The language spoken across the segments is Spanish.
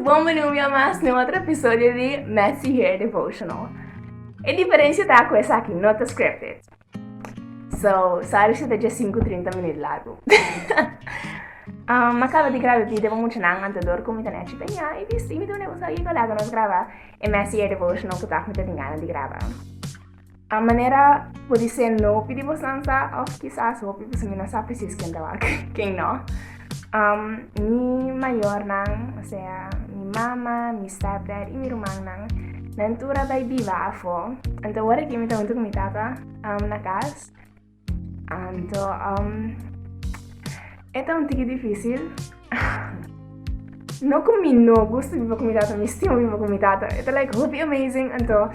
bem-vindo a mais um outro episódio de Messy Hair Devotional. A diferença está com essa aqui, not scripted. So, sorry se deixa 5-30 minutos largo. Acaba de gravar vídeo com muito nang antador com internet. Bem, e visto, me deu um negócio aí que nós gravar a Messy Hair Devotional que tá com muita ganas de gravar. A maneira pode ser não pedir você ou quizás ou pedir você não sabe precis quem não. Mi maior nang, o sea, mi mama, mi stepdad e mi rumang nang nantura bay viva afo. Então agora que me tá muito com mi tata na casa. Então é tão difícil. Não comi no gosto de viver com mi tata, me estimo viver com mi tata. É like hope amazing. Então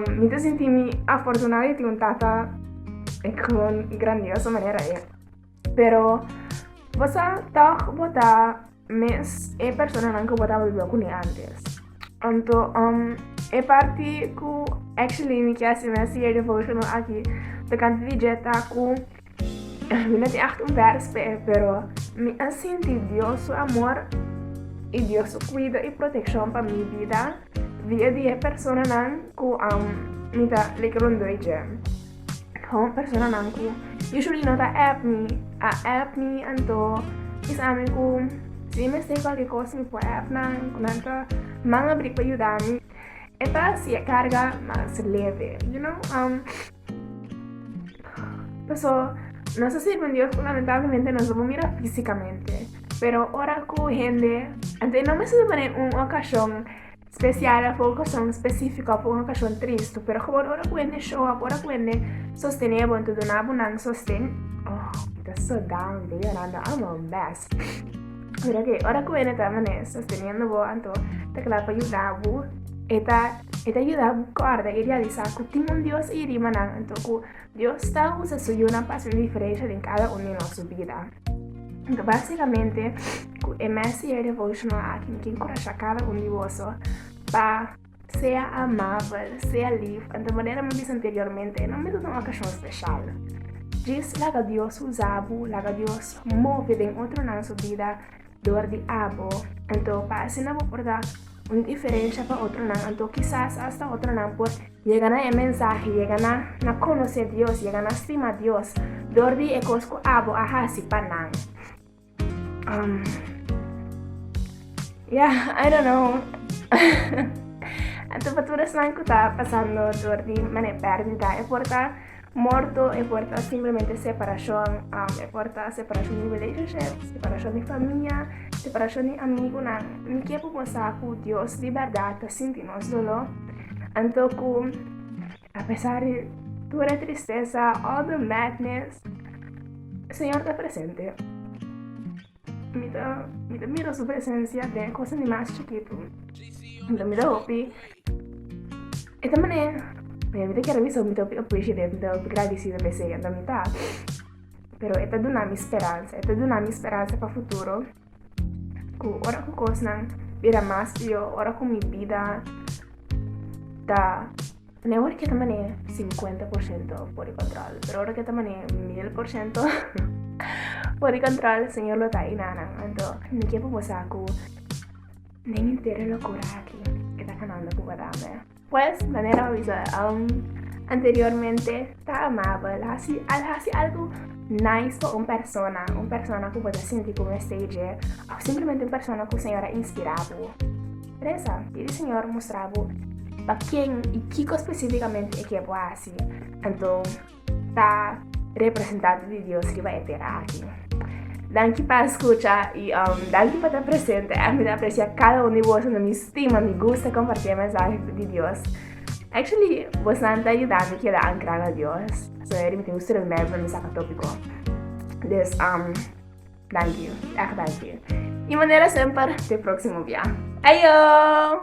me tá sentindo afortunada de ter um tata com grandiosa maneira Pero você tá botar mas é persona não que botava viver com antes. Então é parte que actually me quer se Messy Hair Devotional aqui da canto de jeta com me não tem echt vers pero me senti Deus su amor e Deus su cuida e proteção para minha vida via de persona não que me tá lekrondoi gem. Como persona não que usually não tá app me anto isame ko se me sei qualquer coisa me pode app não quando manga abrir para ajudar-me esta se carga mais leve, you know. Pessoa não se sirve Dios lamentablemente não se mira físicamente, pero ahora que gente antes não me se poner uma ocasião especial para uma ocasião específica para uma ocasião triste, pero ahora que gente show up, ahora que gente sostener en tudo na bunang sustain. That's so down there and I'm a mess. Pero que ahora que gente también sosteniendo vos anto te claro para ayudar vos eta ayuda a buscar y realizar que tiene un Dios y rimanan entonces Dios está usando una pasión diferente en cada uno de nuestra vida. Entonces básicamente el Messy Hair Devotional aquí que encoraja a cada uno de vosotros para sea amable, sea libre, de manera que me dije anteriormente, no me da una ocasión especial. Diz laga Dios usabo, laga Dios move en otro en su vida, door di abo, entonces para así no puedo dar una diferencia para otro nan, entonces quizás hasta otro nan por llegar a el mensaje, llegar a conocer Dios, llegar a estimar Dios, door di ecosco abo, ajá, si pa nan. Yeah, I don't know. Entonces paturas nan que está pasando door di mane pérdida, e porta morto, e porta simplemente separación, e porta separación de relationship, separación de familia, separación de amigo, ni que podemos saber Dios de verdad sentimos dolor. Entonces, a pesar de toda la tristeza, all the madness, el Señor está presente. Mira su presencia de cosas ni más chiquito. Mira hopi. Esta manera me que reviso mi topi appreciative, mi agradecido per sé, da metà. Pero esta dona mi speranza para el futuro. Ora con cosas vira más yo, ora con mi vida da ne ora que tamane 50% por control, pero ora que tamane 1000% por control, Señor lo está inana. Entonces, ni que puedo saco ni entero locura aquí que está ganando cubadame. Pues, manera avisada, anteriormente está amable, hace algo nice para una persona que puede sentir como stage, o simplemente una persona que el Señor ha inspirado. Presa, y el Señor mostraba para quién y qué específicamente es que puede hacer. Entonces, está representante de Dios que va a estar aquí. Danke para escuchar y danke por estar presente. Me aprecia cada uno de vosotros, me estima, me gusta compartir el mensaje de Dios. Actually, vos están ayudando a dar anclar a Dios. So, me gusta el meme, me saca tópico. Entonces, thank you. Echt thank you. Y manera siempre, hasta el próximo día. Ayo!